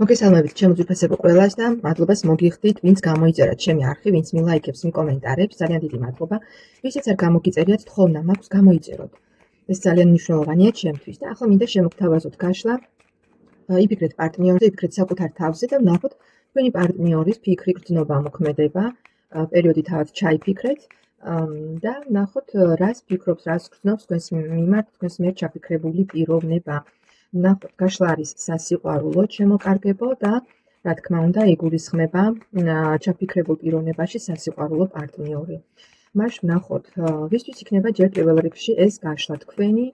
მოგესალმებით ჩემო ძვირფასებო ყველას და მადლობას მოგიხდით, ვინც გამოიწერათ ჩემი არხი, ვინც მილაიქებს, მიკომენტარებს, ძალიან დიდი მადლობა. ვისაც არ გამოგიწერიათ, თხოვნა მაქვს გამოიწეროთ. ეს ძალიან მნიშვნელოვანია ჩემთვის და ახლა მინდა შემოგთავაზოთ გაშლა. იფიქრეთ პარტნიორზე, იფიქრეთ საკუთარ თავზე და ვნახოთ თქვენი პარტნიორის ფიქრი, გრძნობა, მოქმედება, პერიოდი თავად ჩაიფიქრეთ და ვნახოთ რას ფიქრობს, რას გრძნობს თქვენს მიმართ, თქვენს მიერ ჩაფიქრებული პიროვნება. ვნახოთ გაშლა არის სასიყვარულო ჩემოკარგებო და რა თქმა უნდა იგულისხმება ჩაფიქრებულ პიროვნებაში სასიყვარულო პარტნიორი. მას ვნახოთ ვისთვის იქნება ჯერ პირველ რიგში ეს გაშლა თქვენი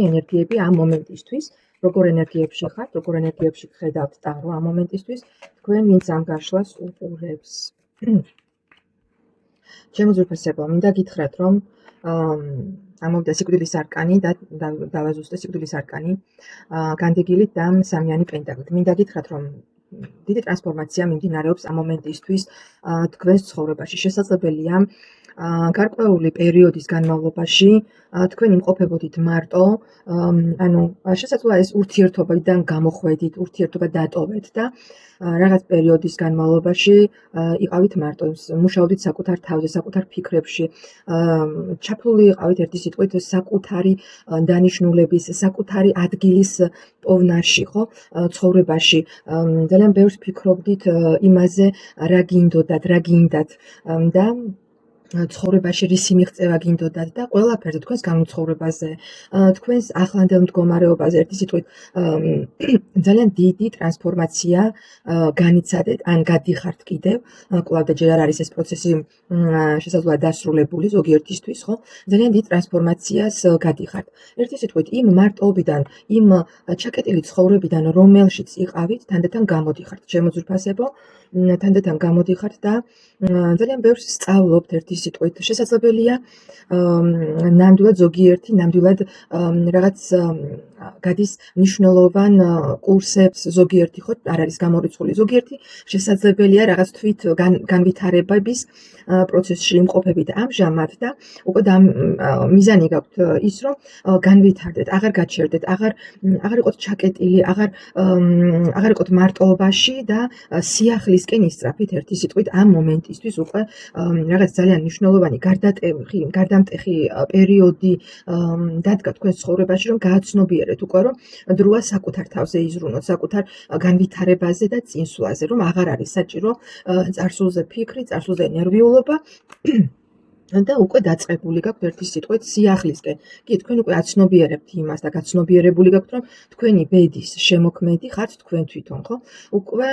ენერგიები ამ მომენტისთვის, როგორ ენერგიებში ხართ, როგორ ენერგიებში ხედავთ ტარო ამ მომენტისთვის, თქვენ ვინც ამ გაშლას უყურებს. ჩემო ძვირფასებო, მინდა გითხრათ, რომ ამოვიდა სიკვდილის არკანი და დავაზუსტე სიკვდილის არკანი განდეგილით და სამიანი პენტაკლით. მინდა გითხრათ, რომ დიდი ტრანსფორმაცია მიმდინარეობს ამ მომენტისთვის თქვენს ცხოვრებაში. შესაძლებელია გარკვეული პერიოდის განმავლობაში თქვენ იმყოფებოდით მარტო, ანუ შესაძლოა ეს ურთიერთობიდან გამოხვედით, ურთიერთობა დატოვეთ და რაღაც პერიოდის განმავლობაში იყავით მარტო, მუშაობდით საკუთარ თავზე, საკუთარ ფიქრებში, ჩაფლული იყავით ერთი სიტყვით საკუთარი დანიშნულების, საკუთარი ადგილის პოვნაში, ხო, ცხოვრებაში. ძალიან ბევრს ფიქრობდით იმაზე, რა გინდოდათ, რა გინდათ და ცხოვრებაში რისი მიღწევა გინდოდათ და ყველაფერზე თქვენს განუცხოვრებაზე, თქვენს ახლანდელ მდგომარეობაზე, ერთი სიტყვით ძალიან დიდი ტრანსფორმაცია განიცადეთ, ან გადიხართ კიდევ, კვლავ და ჯერ არ არის ეს პროცესი შესაძლოა დასრულებული ზოგიერთისთვის, ხო? ძალიან დიდ ტრანსფორმაციას გადიხართ. ერთი სიტყვით იმ მარტოობიდან, იმ ჩაკეტილი ცხოვრებიდან, რომელშიც იყავით, თანდათან გამოდიხართ, ჩემო ძვირფასებო, თანდათან გამოდიხართ და ძალიან ბევრს სწავლობთ ერთი სიტყვით. შესაძლებელია ნამდვილად ზოგიერთი, ნამდვილად რაღაც გადის მნიშვნელოვან კურსებს, ზოგიერთი ხო არ არის გამორიცხული, ზოგიერთი შესაძლებელია რაღაც თვით განვითარებების პროცესში იმყოფებით ამჟამად და უკვე მიზანი გაქვთ ის, რომ განვითარდეთ, აღარ გაჩერდეთ, აღარ იყოთ ჩაკეტილი, აღარ იყოთ მარტოობაში და სიახლისკენ ისწრაფით ერთი სიტყვით ამ მომენტისთვის უკვე რაღაც ძალიან მნიშვნელოვანი გარდამტეხი პერიოდი დადგა თქვენს ცხოვრებაში, რომ გააცნობიერეთ უკვე, რომ დროა საკუთარ თავზე იზრუნოთ, საკუთარ განვითარებაზე და წინსვლაზე, რომ აღარ არის საჭირო წარსულზე ფიქრი, წარსულზე ნერვიულობა და უკვე დაწყებული გაქვთ ერთი სიტყვით სიახლისკენ. კი, თქვენ უკვე აცნობიერებთ იმას და გაცნობიერებული გაქვთ, რომ თქვენი ბედის შემოქმედი ხართ თქვენ თვითონ, ხო? უკვე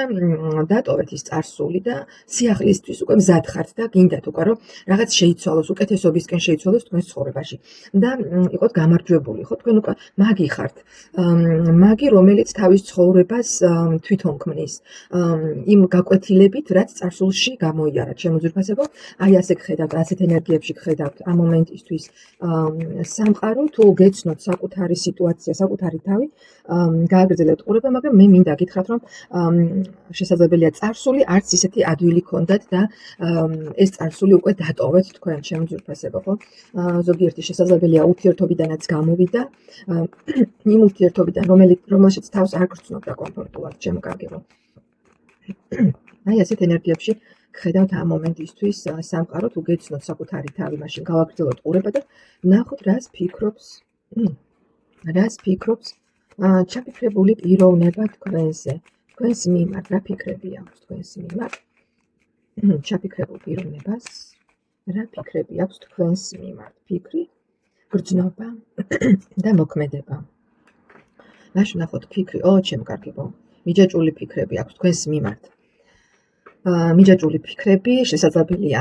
დატოვეთ ის წარსული და სიახლისთვის უკვე მზად ხართ და გინდათ უკვე, რომ რაღაც შეიცვალოს, უკეთესობისკენ შეიცვალოს თქვენს ცხოვრებაში. და იყოთ გამარჯვებული, ხო? თქვენ უკვე მაგი ხართ. მაგი, რომელიც თავის ცხოვრებას თვითონ ქმნის. იმ გაკვეთილებით, რაც წარსულში გამოიარა, ჩემო ძვირფასებო, აი ასე გხედავთ, ასეთ ენერგიებში გხედავთ ამ მომენტისთვის სამყარო, თუ გეცნოთ საკუთარი სიტუაცია, საკუთარი თავი, გააგრძელებთ ყურება, მაგრამ მე მინდა გითხრათ, რომ შესაძლებელია წარსული არც ისეთი ადვილი ქონდათ და ეს წარსული უკვე დატოვეთ თქვენ, ჩემო ძვირფასებო, ხო? ზოგიერთი შესაძლებელია ურთიერთობიდანაც გამოვიდა, იმ ურთიერთობიდან, რომელშიც თავს არ გრძნობდა კომფორტულად, ჩემო კარგებო. აი ასეთ ენერგიებში გხედავთ ამ მომენტისთვის სამყარო, თუ გეცნოთ საკუთარი თავი, მაშინ გავაგრძელოთ ყურება და ვნახოთ რას ფიქრობს ჩაფიქრებული პიროვნება თქვენზე, თქვენს მიმართ, რა ფიქრები აქვს თქვენს მიმართ, ჩაფიქრებულ პიროვნებას, რა ფიქრები აქვს თქვენს მიმართ, ფიქრი, გრძნობა და მოქმედება. მაშინ ვნახოთ ფიქრი, ჩემო კარგებო, მიჯაჭვული ფიქრები აქვს თქვენს მიმართ. მიჯაჭვული ფიქრები შესაძლებელია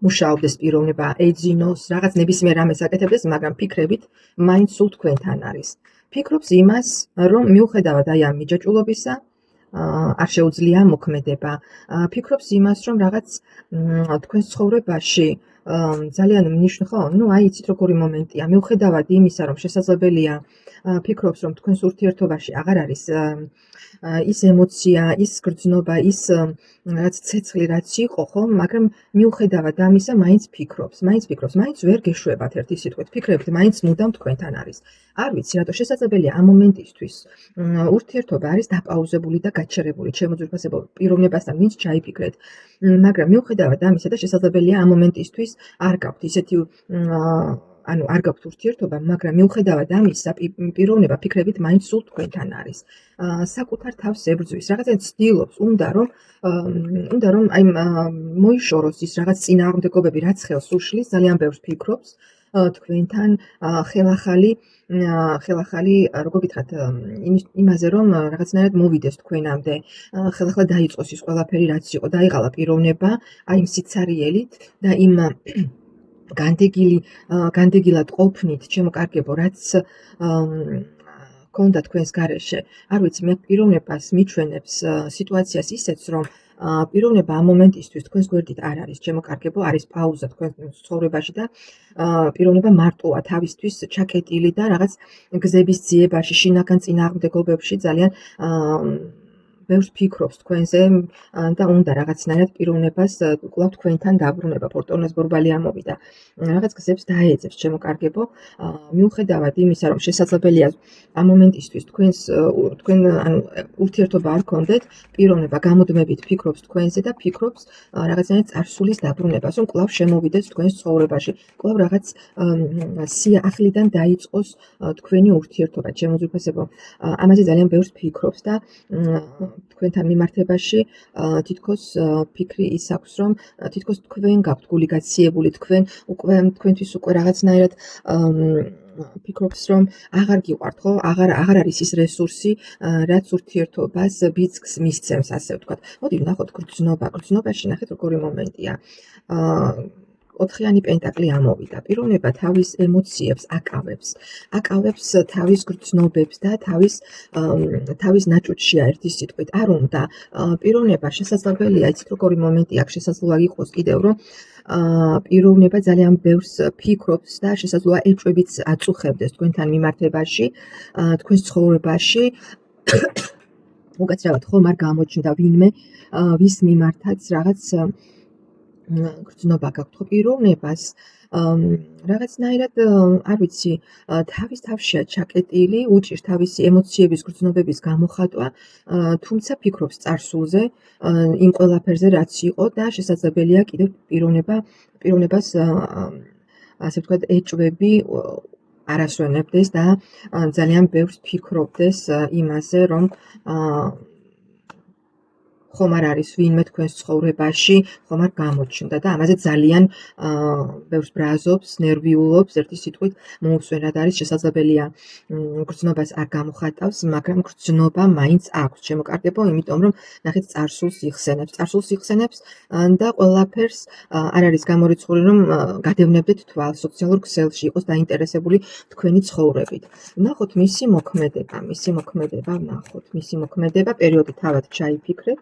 მუშაობდეს პიროვნება, ეძინოს, რაღაც ნებისმიერ რამეს აკეთებდეს, მაგრამ ფიქრებით მაინც სულ თქვენთან არის. ფიქრობს იმას, რომ მიუხედავად აი ამ მიჯაჭვულობისა, არ შეუძლია მოქმედება. ფიქრობს იმას, რომ რაღაც თქვენს ცხოვრებაში ძალიან მნიშვნელოვანი ხო? ნუ აი იცით როგორი მომენტია. მიუხედავად იმისა, რომ შესაძლებელია ფიქრობს, რომ თქვენს ურთიერთობაში აღარ არის ის ემოცია, ის გრძნობა, ის რაღაც ცეცხლი, რაც იყო, ხო? მაგრამ მიუხედავად ამისა, მაინც ფიქრობს, მაინც ვერ გეშვებათ ერთი სიტყვით. ფიქრებით მაინც მუდამ თქვენთან არის. არ ვიცი, რატო შესაძლებელია ამ მომენტისთვის ურთიერთობა არის დაპაუზებული და გაჩერებული. ჩემო ძვირფასებო, პიროვნებასთან ვინც ჩაიფიქრეთ. მაგრამ მიუხედავად ამისა და შესაძლებელია ამ მომენტისთვის არ გაქვთ ისეთი ანუ არ გაქვთ ურთიერთობა, მაგრამ მიუხედავად ამისა, პიროვნება ფიქრებით მაინც სულ თქვენთან არის. საკუთარ თავს ებრძვის, რაღაცა ცდილობს, უნდა რომ აი მოიშოროს ის რაღაც წინააღმდეგობები, რაც ხელს უშლის, ძალიან ბევრს ფიქრობს თქვენთან ხელახალი როგორ გითხრათ იმაზე რომ რაღაცნაირად მოვიდეს თქვენამდე ხელახლა დაიწყოს ის ყველაფერი რაც იყო დაიღალა პიროვნება აი იმ სიცარიელით და იმ განდეგილად ყოფნით ჩემო კარგებო რაც ქონდა თქვენს გარეშე არ ვიცი მე პიროვნებას მიჩვენებს სიტუაციას ისეთს რომ პიროვნება ამ მომენტისთვის თქვენს გვერდით არ არის ჩემო კარგებო არის პაუზა თქვენს ცხოვრებაში და პიროვნება მარტოა თავისთვის ჩაკეტილი და რაღაც გზების ძიებაში შინაგან წინააღმდეგობებში ძალიან ბევრს ფიქრობს თქვენზე და უნდა რაღაცნაირად პიროვნებას კვლავ თქვენთან დაბრუნება ფორტუნას ბორბალი ამოვიდა რაღაც გზებს დაეძებს ჩემო კარგებო მიუხედავად იმისა რომ შესაძლებელია ამ მომენტისთვის თქვენ ანუ ურთიერთობა არ გქონდეთ პიროვნება გამოდმებით ფიქრობს თქვენზე და ფიქრობს რაღაცნაირად წარსულის დაბრუნებას რომ კვლავ შემოვიდეს თქვენს ცხოვრებაში კვლავ რაღაც ახლიდან დაიწყოს თქვენი ურთიერთობა ჩემო ძვირფასებო ამაზე ძალიან ბევრს ფიქრობს და თქვენთან მიმართებაში თითქოს ფიქრი ის აქვს რომ თითქოს თქვენ გაქვთ გული გაციებული თქვენთვის უკვე რაღაცნაირად ფიქრობს რომ აღარ გიყვართ ხო აღარ არის ის რესურსი რაც ურთიერთობას ბიძგს მისცემს ასე ვთქვათ მოდი ვნახოთ გრძნობაში ნახეთ როგორი მომენტია ოთხიანი პენტაკლი ამოვიდა. პიროვნება თავის ემოციებს აკავებს თავის გრძნობებს და თავის ნაჭუჭშია ერთი სიტყვით. არ უნდა პიროვნება შესაძლებელია იცით როგორი მომენტი აქვს შესაძლოა იყოს კიდევ რომ პიროვნება ძალიან ბევრს ფიქრობს და შესაძლოა ეჭვებიც აწუხებდეს თქვენთან მიმართებაში, თქვენს ცხოვრებაში. უკაცრავად ხომ არ გამოჩნდა ვინმე ვის მიმართაც რაღაც გრძნობა გაქვთ ხო პიროვნებას რაღაცნაირად არ ვიცი თავის თავშია ჩაკეტილი უჭირს თავისი ემოციების გრძნობების გამოხატვა თუმცა ფიქრობს წარსულზე იმ ყველაფერზე რაც იყო და შესაძლებელია კიდევ პიროვნებას ასე ვთქვათ ეჭვები არასვენებდეს და ძალიან ბევრს ფიქრობდეს იმაზე რომ ხომ არ არის ვინმე თქვენს ცხოვრებაში, ხომ არ გამოჩნდა და ამაზე ძალიან ბევრს ბრაზობს, ნერვიულობს, ერთი სიტყვით მოусვენად არის შესაძლებელია გრძნობას არ გამოხატავს, მაგრამ გრძნობა მაინც აქვს. ჩემო კარგებო, იმიტომ რომ ნახეთ წარსულს იხსენებს და ყველაფერს არ არის გამორიცხული რომ გადევნებდეთ თვალს სოციალურ ქსელში, იყოს დაინტერესებული თქვენი ცხოვრებით. ვნახოთ მისი მოქმედება, პერიოდი თავად ჩაიფიქრეთ.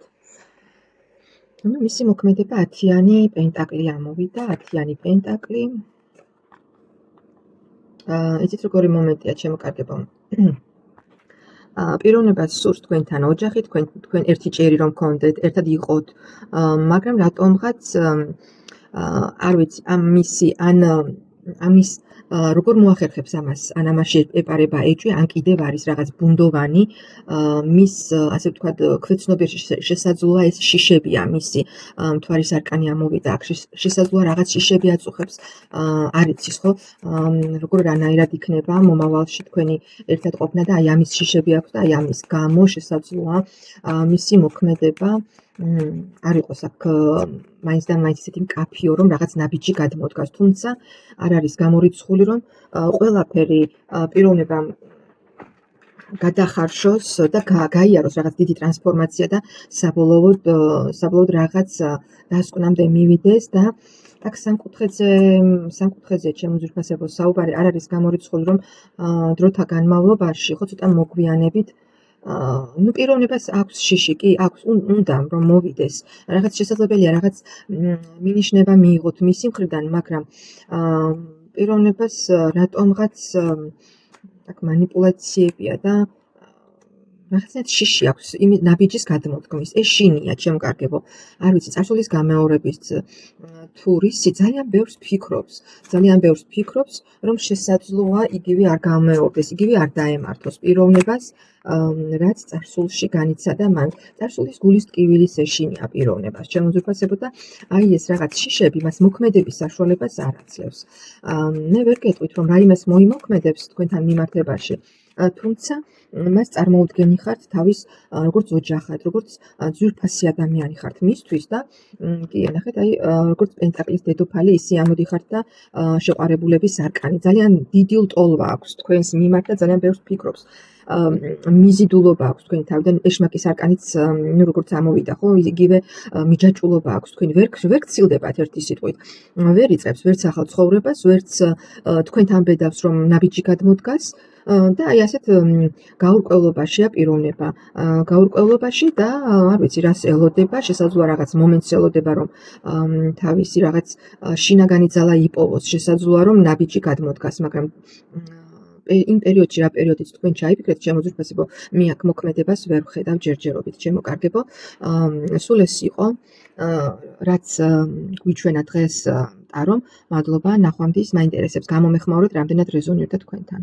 ну მისი მოქმედება 10-იანი პენტაკლი ამოვიდა 10-იანი პენტაკლი იცით როგორი მომენტია ჩემო კარგებო პიროვნებას სურს თქვენთან ოჯახი თქვენ ერთი ჭერი რომ გქონდეთ ერთად იყოთ მაგრამ რატომღაც არ ვიცი ამის როგორ მოახერხებს ამას ან ამაში ეპარება ეჭვი ან კიდევ არის რაღაც ბუნდოვანი მის ასე ვთქვათ ქვეცნობიერში შესაძლოა ეს შიშებია მისი მთვარის არკანი ამოვიდა აქ შესაძლოა რაღაც შიშები აწუხებს არ იცის ხო როგორ რანაირად იქნება მომავალში თქვენი ერთად ყოფნა და აი ამის შიშები აქვს და აი ამის გამო შესაძლოა მისი მოქმედება არ იყოს აქ მაინც და მაინც ისეთი მკაფიო რომ რაღაც ნაბიჯი გადმოდგას თუმცა არ არის გამორიცხული რომ ყველაფერი პიროვნებამ გადახარშოს და გაიაროს რაღაც დიდი ტრანსფორმაცია და საბოლოოდ რაღაც დასკვნამდე მივიდეს და აქ სამკუთხედზე ჩემო ძვირფასებო საუბარი არ არის გამორიცხული რომ დროთა განმავლობაში ხო ცოტა მოგვიანებით ნუ პიროვნებას აქვს შიში, კი აქვს, უნდა რომ მოვიდეს. რაღაც შესაძლებელია, რაღაც მინიშნება მიიღოთ მისი მხრიდან, მაგრამ პიროვნებას რატომღაც აქ манипуляციებია და რაღაცნაირად შიში აქვს ნაბიჯის გადმოდგმის. ეს შინია, ჩემო კარგებო. არ ვიცი, წარსულის გამეორების თურისი ძალიან ბევრს ფიქრობს, რომ შესაძლოა იგივე არ გამეორდეს, იგივე არ დაემართოს პიროვნებას, რაც წარსულში განიცადა მან. წარსულის გულის ტკივილის ეშინია პიროვნებას, ჩემო ძვირფასებო და აი ეს რაღაც შიშები მას მოქმედების საშუალებას არ აძლევს. მე ვერ გეტყვით, რომ რაიმეს მოიმოქმედებს თქვენთან მიმართებაში, თუმცა მას წარმოუდგენი ხართ თავის როგორც ოჯახად, როგორც ძვირფასი ადამიანი ხართ მისთვის და კი ნახეთ, აი როგორც პენტაკლის დედოფალი ისე ამოდიხართ და შეყვარებულების არკანი. ძალიან დიდი ლტოლვა აქვს თქვენს მიმართ და ძალიან ბევრს ფიქრობს. მიზიდულობა აქვს თქვენი თავიდან, ეშმაკის არკანიც ნუ როგორც ამოვიდა, ხო, იგივე მიჯაჭულობა აქვს თქვენი, ვერ გცილდებათ ერთი სიტყვით. ვერ იწყებს ვერც ახალ ცხოვრებას, ვერც თქვენთან ბედავს, რომ ნაბიჯი გადმოდგას და აი ასეთ გაურკვევლობაშია პიროვნება. გაურკვევლობაში და არ ვიცი რას ელოდება, შესაძლოა რაღაც მომენტს ელოდება, რომ თავისი რაღაც შინაგანი ძალა იპოვოს, შესაძლოა რომ ნაბიჯი გადმოდგას, მაგრამ იმ პერიოდში რა პერიოდიც თქვენ ჩაიფიქრეთ, ჩემო ძვირფასებო, მე აქ მოქმედებას ვერ ვხედავ ჯერჯერობით, ჩემო კარგებო. სულ ეს იყო, რაც გვიჩვენა დღეს ტარომ. მადლობა, ნახვამდის, მაინტერესებს გამომეხმაურეთ, რამდენად რეზონირდა თქვენთან.